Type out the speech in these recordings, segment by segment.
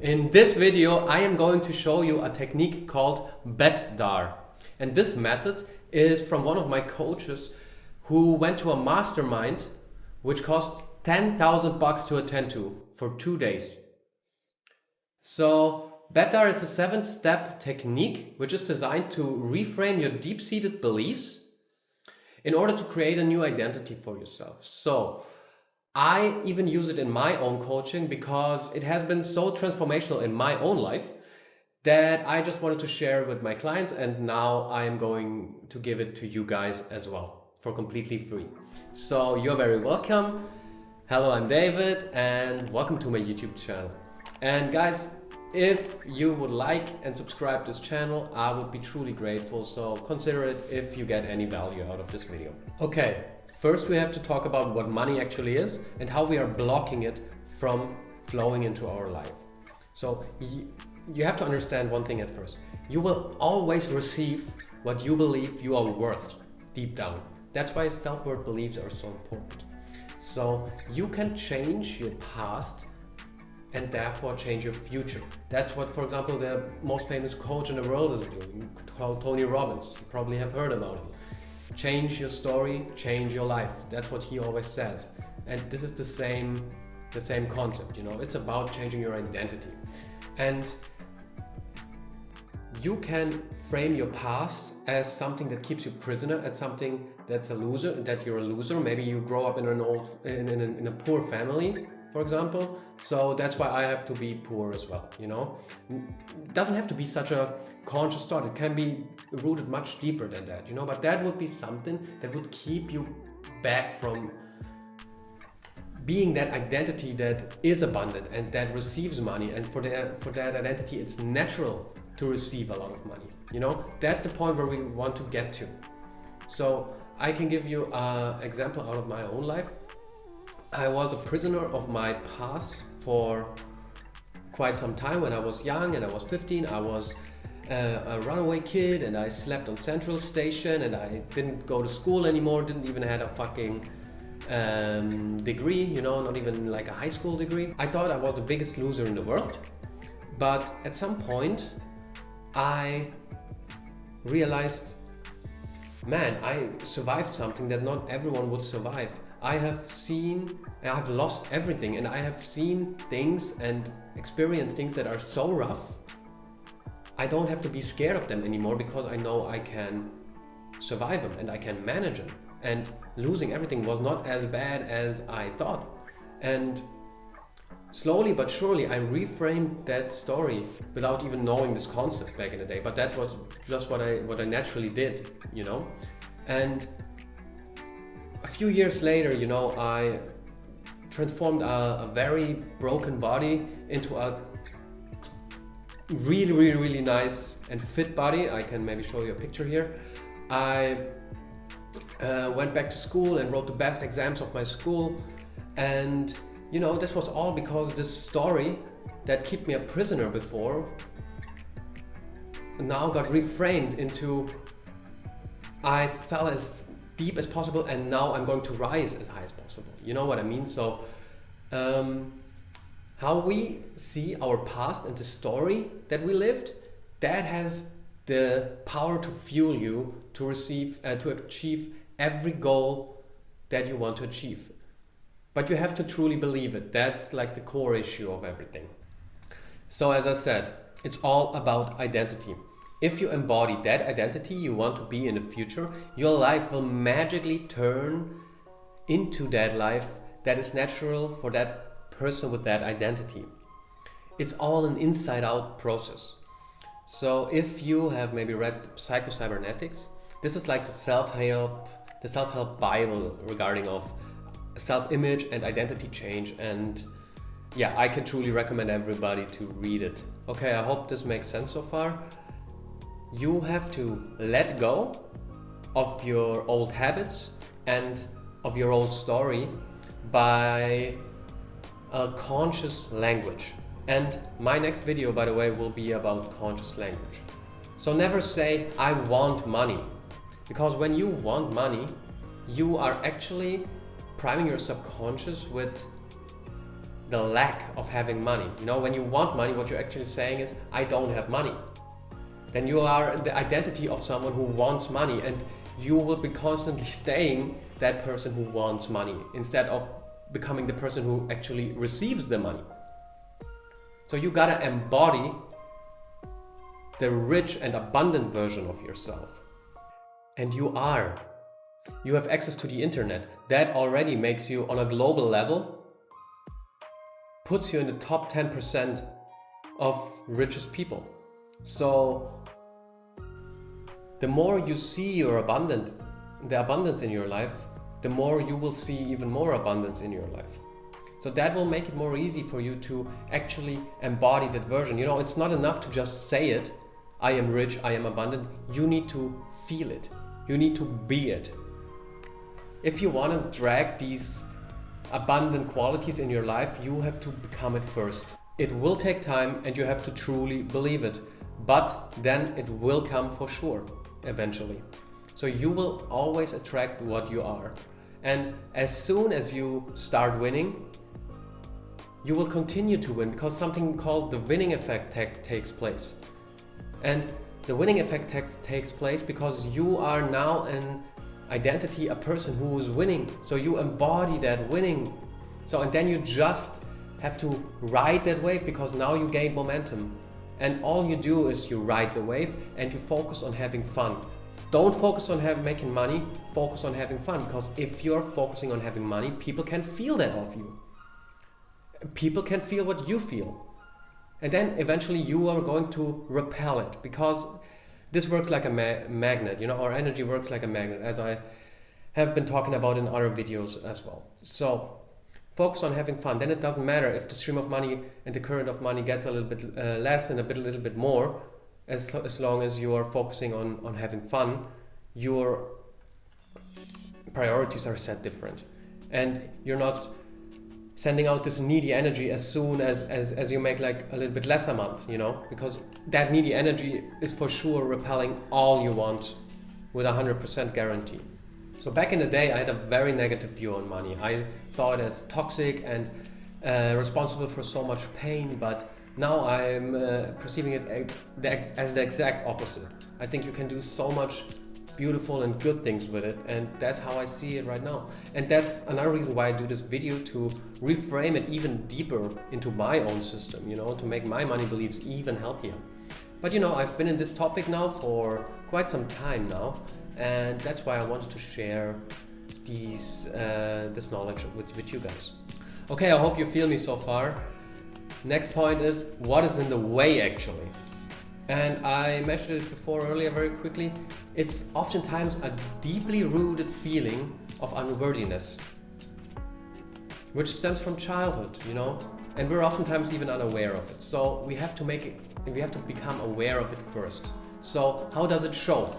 In this video, I am going to show you a technique called BETDAR. And this method is from one of my coaches who went to a mastermind which cost $10,000 to attend to for 2 days. So BETDAR is a 7-step technique which is designed to reframe your deep-seated beliefs in order to create a new identity for yourself. So I even use it in my own coaching because it has been so transformational in my own life that I just wanted to share with my clients, and now I am going to give it to you guys as well for completely free. So you're very welcome. Hello, I'm David and welcome to my YouTube channel. And guys, if you would like and subscribe this channel, I would be truly grateful. So consider it if you get any value out of this video. Okay, first we have to talk about what money actually is and how we are blocking it from flowing into our life. So you have to understand one thing at first. You will always receive what you believe you are worth deep down. That's why self-worth beliefs are so important. So you can change your past and therefore change your future. That's what, for example, the most famous coach in the world is doing, called Tony Robbins. You probably have heard about him. Change your story, change your life. That's what he always says. And this is the same concept, you know. It's about changing your identity. And you can frame your past as something that keeps you prisoner, as something that's a loser, that you're a loser. Maybe you grow up in a poor family, for example. So that's why I have to be poor as well, you know. It doesn't have to be such a conscious thought. It can be rooted much deeper than that, you know. But that would be something that would keep you back from being that identity that is abundant and that receives money. And for that identity, it's natural to receive a lot of money, you know. That's the point where we want to get to. So I can give you an example out of my own life. I was a prisoner of my past for quite some time. When I was young and I was 15, I was a runaway kid and I slept on Central Station and I didn't go to school anymore, didn't even have a fucking degree, you know, not even like a high school degree. I thought I was the biggest loser in the world, but at some point I realized, man, I survived something that not everyone would survive. I've lost everything, and I have seen things and experienced things that are so rough. I don't have to be scared of them anymore because I know I can survive them and I can manage them. And losing everything was not as bad as I thought. And slowly but surely I reframed that story without even knowing this concept back in the day. But that was just what I naturally did, you know. And a few years later, you know, I transformed a very broken body into a really nice and fit body. I can maybe show you a picture here. I went back to school and wrote the best exams of my school. And, you know, this was all because this story that kept me a prisoner before now got reframed into I fell as deep as possible and now I'm going to rise as high as possible. You know what I mean? So how we see our past and the story that we lived, that has the power to fuel you to achieve every goal that you want to achieve. But you have to truly believe it. That's like the core issue of everything. So as I said, it's all about identity. If you embody that identity you want to be in the future, your life will magically turn into that life that is natural for that person with that identity. It's all an inside-out process. So if you have maybe read Psycho-Cybernetics, this is like the self-help Bible regarding of self-image and identity change. And yeah, I can truly recommend everybody to read it. Okay, I hope this makes sense so far. You have to let go of your old habits and of your old story by a conscious language. And my next video, by the way, will be about conscious language. So never say, I want money. Because when you want money, you are actually priming your subconscious with the lack of having money. You know, when you want money, what you're actually saying is, I don't have money. Then you are the identity of someone who wants money, and you will be constantly staying that person who wants money instead of becoming the person who actually receives the money. So you gotta embody the rich and abundant version of yourself. And you are. You have access to the internet. That already makes you, on a global level, puts you in the top 10% of richest people. So the more you see the abundance in your life, the more you will see even more abundance in your life. So that will make it more easy for you to actually embody that version. You know, it's not enough to just say it, I am rich, I am abundant. You need to feel it. You need to be it. If you want to drag these abundant qualities in your life, you have to become it first. It will take time and you have to truly believe it, but then it will come for sure, eventually. So you will always attract what you are. And as soon as you start winning, you will continue to win, because something called the winning effect takes place. And the winning effect takes place because you are now an identity, a person who is winning. So you embody that winning. So, and then you just have to ride that wave, because now you gain momentum. And all you do is you ride the wave and you focus on having fun. Don't focus on making money, focus on having fun. Because if you're focusing on having money, people can feel that of you. People can feel what you feel. And then eventually you are going to repel it, because this works like a magnet, you know, our energy works like a magnet, as I have been talking about in other videos as well. So focus on having fun. Then it doesn't matter if the stream of money and the current of money gets a little bit less and a little bit more, as long as you are focusing on having fun. Your priorities are set different, and you're not sending out this needy energy as soon as you make like a little bit less a month, you know, because that needy energy is for sure repelling all you want with 100% guarantee. So back in the day, I had a very negative view on money. I thought it as toxic and responsible for so much pain, but now I'm perceiving it as the exact opposite. I think you can do so much beautiful and good things with it, and that's how I see it right now. And that's another reason why I do this video, to reframe it even deeper into my own system, you know, to make my money beliefs even healthier. But you know, I've been in this topic now for quite some time now, and that's why I wanted to share this knowledge with you guys. Okay, I hope you feel me so far. Next point is, what is in the way actually? And I mentioned it before earlier very quickly. It's oftentimes a deeply rooted feeling of unworthiness, which stems from childhood, you know, and we're oftentimes even unaware of it. So we have to become aware of it first. So how does it show?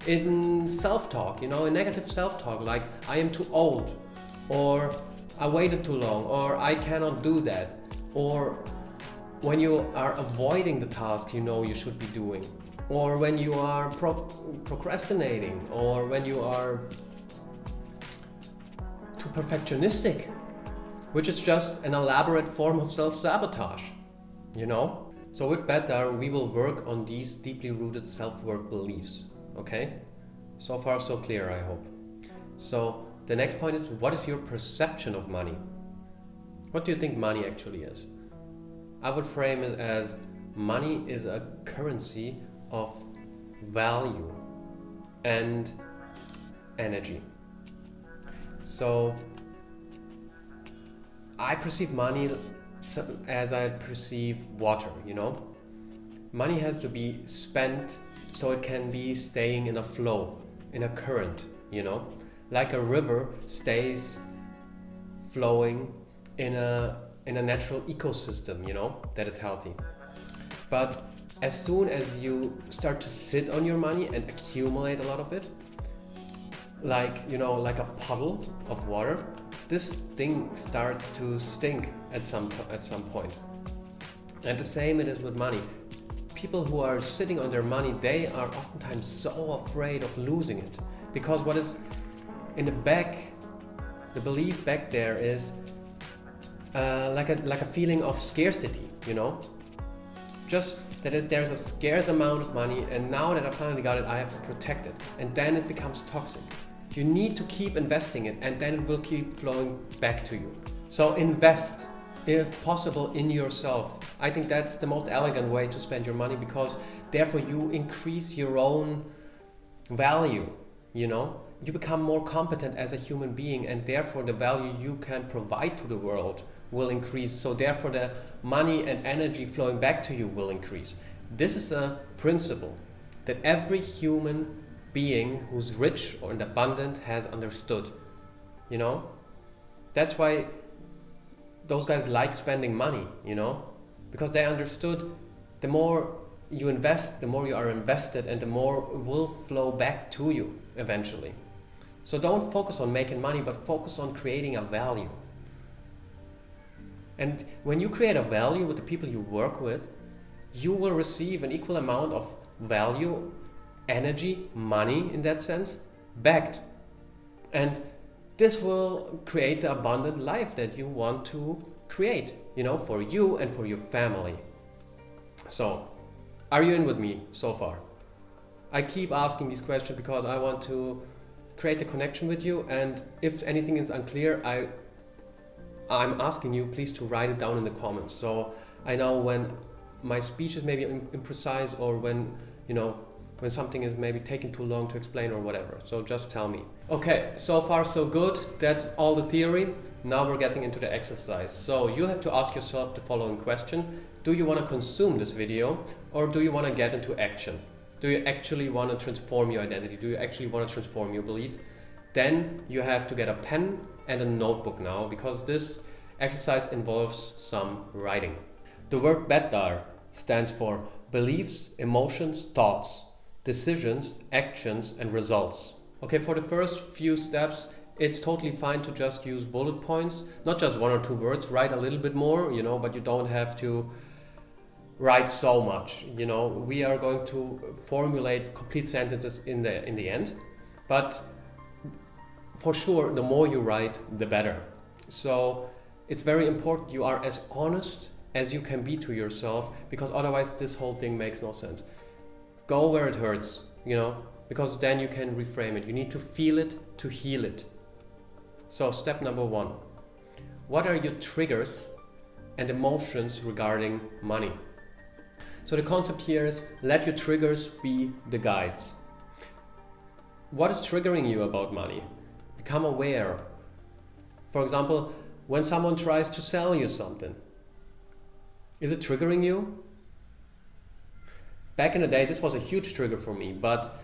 In self-talk, you know, in negative self-talk, like I am too old, or I waited too long, or I cannot do that, or when you are avoiding the task you know you should be doing, or when you are procrastinating, or when you are too perfectionistic, which is just an elaborate form of self-sabotage, you know? So with BETDAR, we will work on these deeply rooted self-worth beliefs, okay? So far so clear, I hope. So the next point is, what is your perception of money? What do you think money actually is? I would frame it as, money is a currency of value and energy. So I perceive money as I perceive water, you know? Money has to be spent so it can be staying in a flow, in a current, you know? Like a river stays flowing in a natural ecosystem, you know, that is healthy. But as soon as you start to sit on your money and accumulate a lot of it, like, you know, like a puddle of water, this thing starts to stink at some point. And the same it is with money. People who are sitting on their money, they are oftentimes so afraid of losing it, because what is in the belief back there is, like a feeling of scarcity, you know? Just that there's a scarce amount of money, and now that I finally got it, I have to protect it. And then it becomes toxic. You need to keep investing it, and then it will keep flowing back to you. So invest, if possible, in yourself. I think that's the most elegant way to spend your money, because therefore you increase your own value, you know? You become more competent as a human being, and therefore the value you can provide to the world will increase. So therefore the money and energy flowing back to you will increase. This is a principle that every human being who's rich or abundant has understood, you know? That's why those guys like spending money, you know? Because they understood the more you invest, the more you are invested, and the more will flow back to you eventually. So don't focus on making money, but focus on creating a value. And when you create a value with the people you work with, you will receive an equal amount of value, energy, money in that sense, backed. And this will create the abundant life that you want to create, you know, for you and for your family. So, are you in with me so far? I keep asking these questions because I want to create a connection with you, and if anything is unclear, I'm asking you please to write it down in the comments, so I know when my speech is maybe imprecise, or when, you know, when something is maybe taking too long to explain or whatever. So just tell me. Okay, so far so good. That's all the theory. Now we're getting into the exercise. So you have to ask yourself the following question: do you want to consume this video, or do you want to get into action? Do you actually want to transform your identity? Do you actually want to transform your belief? Then you have to get a pen and a notebook now, because this exercise involves some writing. The word BETDAR stands for beliefs, emotions, thoughts, decisions, actions, and results. Okay, for the first few steps, it's totally fine to just use bullet points, not just one or two words. Write a little bit more, you know, but you don't have to write so much, you know. We are going to formulate complete sentences in the end, but for sure the more you write, the better. So it's very important you are as honest as you can be to yourself, because otherwise this whole thing makes no sense. Go where it hurts, you know, because then you can reframe it. You need to feel it to heal it. So step number 1, what are your triggers and emotions regarding money? So the concept here is, let your triggers be the guides. What is triggering you about money? Become aware. For example, when someone tries to sell you something, is it triggering you? Back in the day, this was a huge trigger for me, but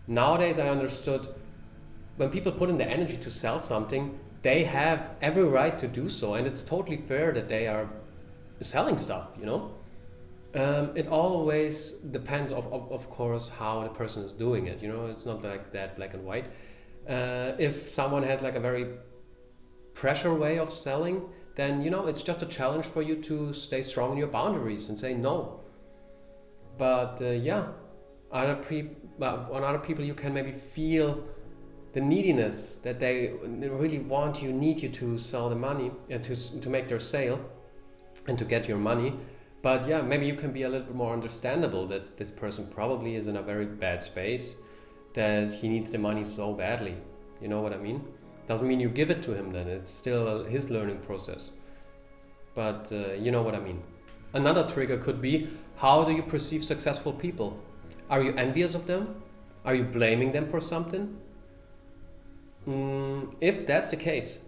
nowadays I understood when people put in the energy to sell something, they have every right to do so, and it's totally fair that they are selling stuff, you know? It always depends, of course, how the person is doing it, you know? It's not like that black and white. If someone had like a very pressure way of selling, then, you know, it's just a challenge for you to stay strong in your boundaries and say no. But yeah, on other people you can maybe feel the neediness, that they really want you, need you to sell the money, to make their sale and to get your money. But yeah, maybe you can be a little bit more understandable that this person probably is in a very bad space, that he needs the money so badly. You know what I mean? Doesn't mean you give it to him then, it's still his learning process. But you know what I mean. Another trigger could be, how do you perceive successful people? Are you envious of them? Are you blaming them for something? If that's the case,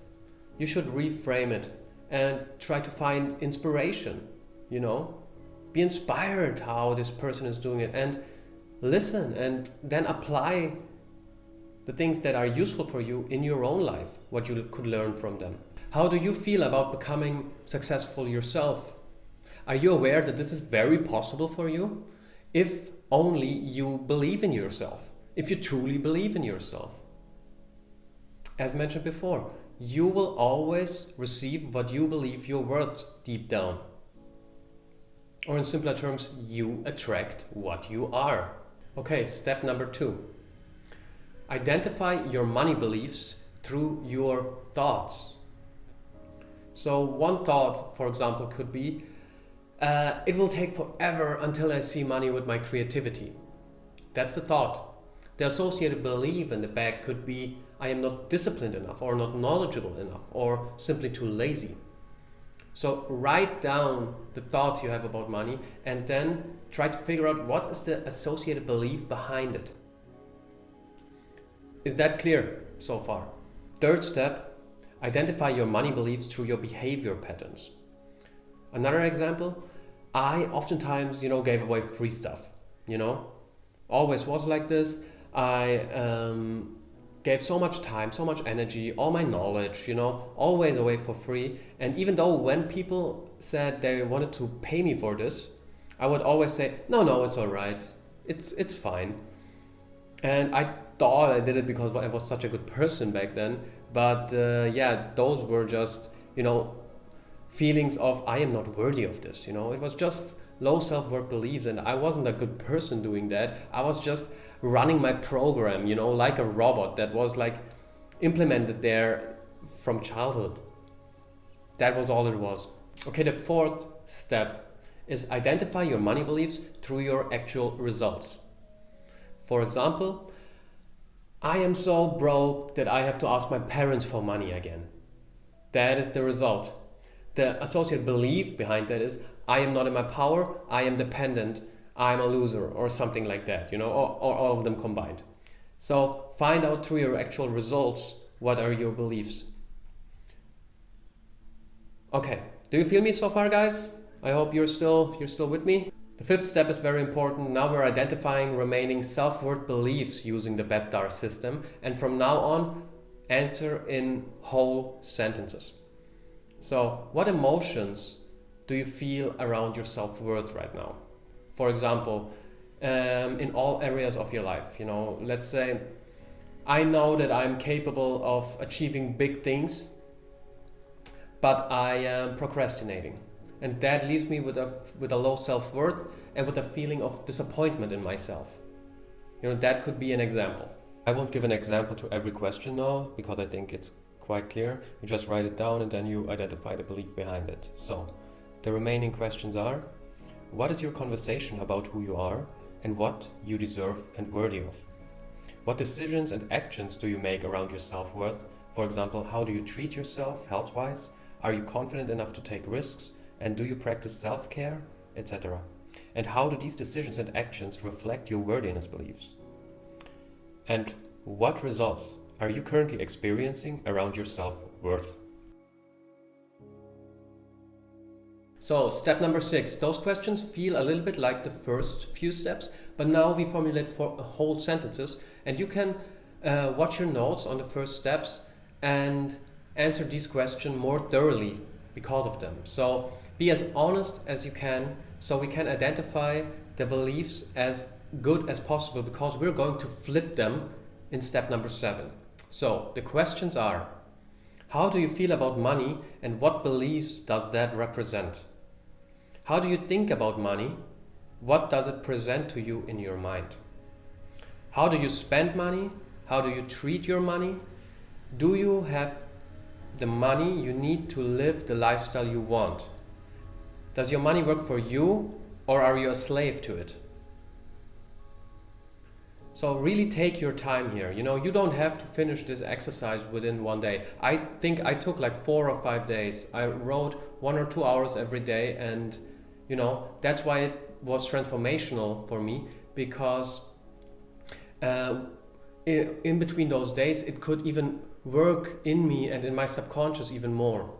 you should reframe it and try to find inspiration, you know? Be inspired how this person is doing it, and listen, and then apply the things that are useful for you in your own life, what you could learn from them. How do you feel about becoming successful yourself? Are you aware that this is very possible for you? If only you believe in yourself, if you truly believe in yourself. As mentioned before, you will always receive what you believe you're worth deep down. Or in simpler terms, you attract what you are. Okay, step number 2. Identify your money beliefs through your thoughts. So one thought, for example, could be, it will take forever until I see money with my creativity. That's the thought. The associated belief in the back could be, I am not disciplined enough, or not knowledgeable enough, or simply too lazy. So write down the thoughts you have about money and then try to figure out what is the associated belief behind it. Is that clear so far? Third step, identify your money beliefs through your behavior patterns. Another example, I oftentimes, gave away free stuff, always was like this. I gave so much time, so much energy, all my knowledge, always away for free. And even though when people said they wanted to pay me for this, I would always say, no, it's all right. It's fine. And I thought I did it because I was such a good person back then. But those were just, feelings of I am not worthy of this. It was just low self-worth beliefs, and I wasn't a good person doing that. I was just running my program, like a robot that was like implemented there from childhood. That was all it was. Okay, the fourth step is identify your money beliefs through your actual results. For example, I am so broke that I have to ask my parents for money again. That is the result. The associated belief behind that is, I am not in my power, I am dependent, I'm a loser, or something like that, or all of them combined. So find out through your actual results, what are your beliefs. Okay, do you feel me so far, guys? I hope you're still with me. The fifth step is very important. Now we're identifying remaining self-worth beliefs using the BETDAR system, and from now on, answer in whole sentences. So, what emotions do you feel around your self-worth right now? For example, in all areas of your life, let's say, I know that I'm capable of achieving big things, but I am procrastinating. And that leaves me with a low self-worth and with a feeling of disappointment in myself. That could be an example. I won't give an example to every question now, because I think it's quite clear. You just write it down and then you identify the belief behind it. So, the remaining questions are, what is your conversation about who you are and what you deserve and worthy of? What decisions and actions do you make around your self-worth? For example, how do you treat yourself health-wise? Are you confident enough to take risks? And do you practice self-care, etc.? And how do these decisions and actions reflect your worthiness beliefs? And what results are you currently experiencing around your self-worth? So, step number 6. Those questions feel a little bit like the first few steps, but now we formulate for whole sentences, and you can watch your notes on the first steps and answer these questions more thoroughly because of them. So, be as honest as you can so we can identify the beliefs as good as possible, because we're going to flip them in step number 7. So the questions are, how do you feel about money and what beliefs does that represent? How do you think about money? What does it present to you in your mind? How do you spend money? How do you treat your money? Do you have the money you need to live the lifestyle you want? Does your money work for you, or are you a slave to it? So really take your time here. You don't have to finish this exercise within one day. I think I took like 4 or 5 days. I wrote 1 or 2 hours every day, and that's why it was transformational for me, because in between those days it could even work in me and in my subconscious even more,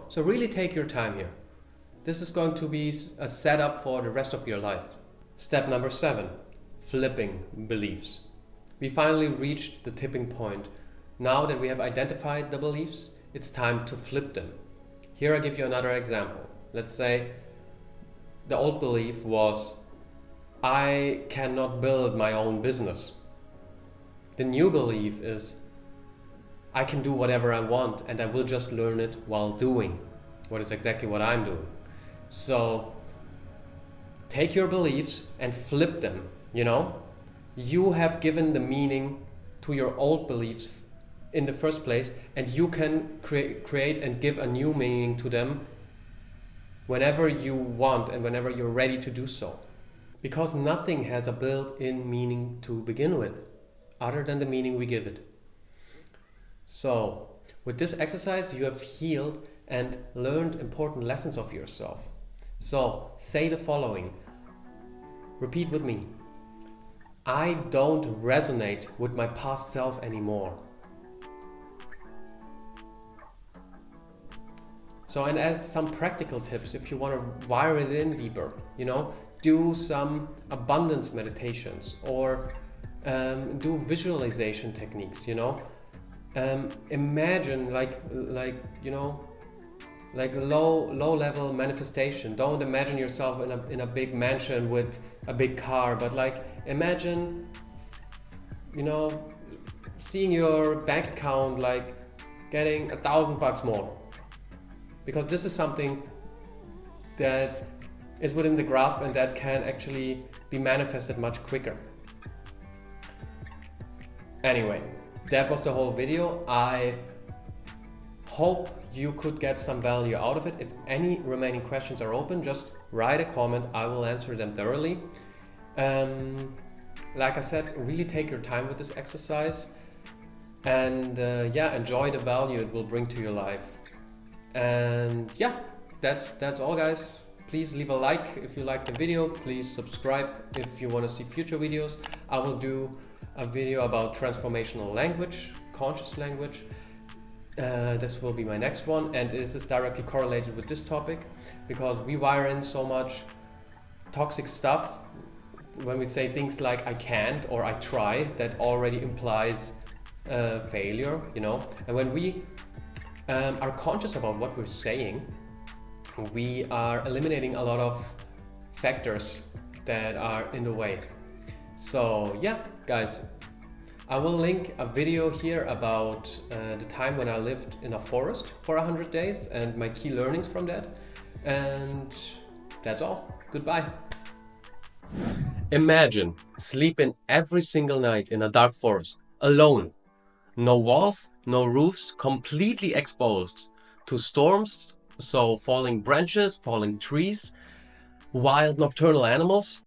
So really take your time here. This is going to be a setup for the rest of your life. Step number 7, flipping beliefs. We finally reached the tipping point. Now that we have identified the beliefs, it's time to flip them. Here I give you another example. Let's say the old belief was, I cannot build my own business. The new belief is, I can do whatever I want and I will just learn it while doing what is exactly what I'm doing. So take your beliefs and flip them, You have given the meaning to your old beliefs in the first place, and you can create and give a new meaning to them whenever you want and whenever you're ready to do so. Because nothing has a built-in meaning to begin with, other than the meaning we give it. So, with this exercise, you have healed and learned important lessons of yourself. So, say the following. Repeat with me. I don't resonate with my past self anymore. So, and as some practical tips, if you want to wire it in deeper, do some abundance meditations or do visualization techniques, imagine like low level manifestation. Don't imagine yourself in a big mansion with a big car, but like imagine, seeing your bank account like getting $1,000 more. Because this is something that is within the grasp and that can actually be manifested much quicker. Anyway, that was the whole video. I hope you could get some value out of it. If any remaining questions are open, just write a comment. I will answer them thoroughly. Like I said, really take your time with this exercise and enjoy the value it will bring to your life. And that's all, guys. Please leave a like if you liked the video. Please subscribe if you want to see future videos. I will do a video about transformational language, conscious language. This will be my next one, and this is directly correlated with this topic because we wire in so much toxic stuff when we say things like I can't or I try. That already implies failure, And when we are conscious about what we're saying, we are eliminating a lot of factors that are in the way. So guys, I will link a video here about the time when I lived in a forest for 100 days and my key learnings from that. And that's all. Goodbye. Imagine sleeping every single night in a dark forest, alone. No walls, no roofs, completely exposed to storms, so falling branches, falling trees, wild nocturnal animals,